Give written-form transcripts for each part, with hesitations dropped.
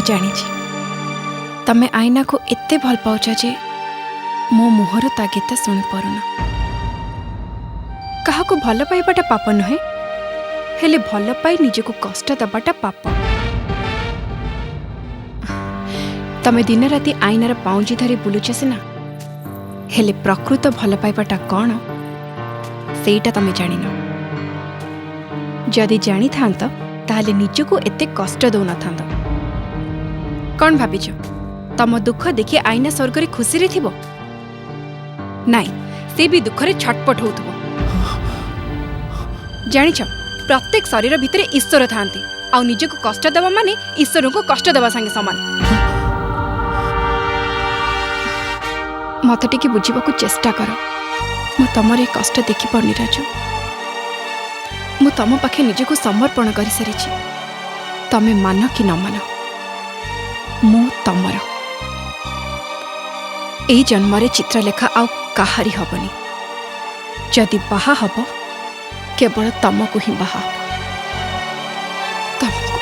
जानी तमे आईना को एते भल पाउछ जे मो मुहर ता गीत शुणी पारुना। कहा को भल पाइबाटा पाप नहे, हेले भल पाई निजको कष्ट दबाटा पाप। तमे दिन राति आईनार पाउंजी धरी बुलुछ सिना, हेले प्रकृत भल पाइबाटा कौन सेईटा तमे जानिन। जदि जानी थांत ताले निजको एते कष्ट दौ न थांत। कौन भाबिछ तम दुख देखि आईना स्वर्ग रे खुशी रे थिबो? नाई, से भी दुख रे छटपट होउथबो। जानिछ प्रत्येक शरीर भितरे ईश्वर थांती, आ निजको कष्ट देवा माने ईश्वर को कष्ट देवा संगे समान। मत टिके बुझिबाकू चेष्टा कर। मु तमरे कष्ट देखि पारनी राजू। मु तम पाखे निजको समर्पण कर सारिछि। तमे मान कि न मान, मु तमर। एई जन्मरे चित्रलेखा आउ काहारी हबनी। जदि बाहा हब केवल तमको ही बाहा हब। तमको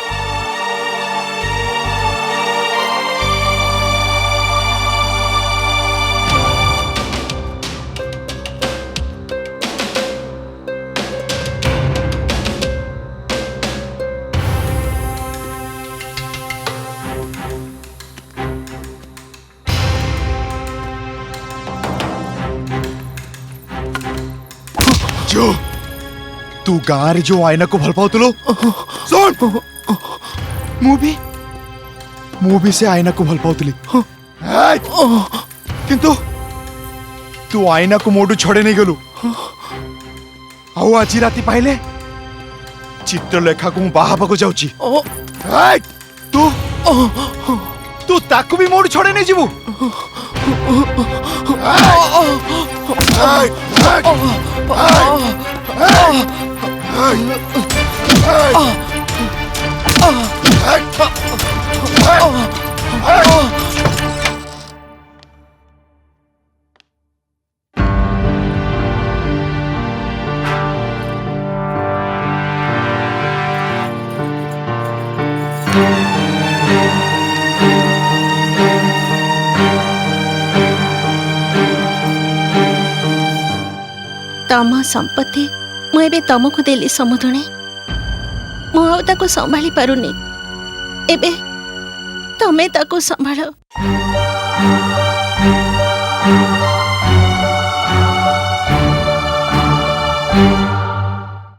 जो तू गाँव जो आईना को भल पाउतलो सुन, मु भी से आईना को भल पाउतली, किंतु तू आईना को मोडू छड़े नहीं गलु। आउ आज राति पाइले चित्रलेखा को बाहाबा को जाउची। तू तू ताकू भी मोडू छड़े नहीं जीवु। तम संपत्ति मुझे तुमको देली समुदुणे, मुझे संभाली पारुनी। एबे तमे ताको संभाल।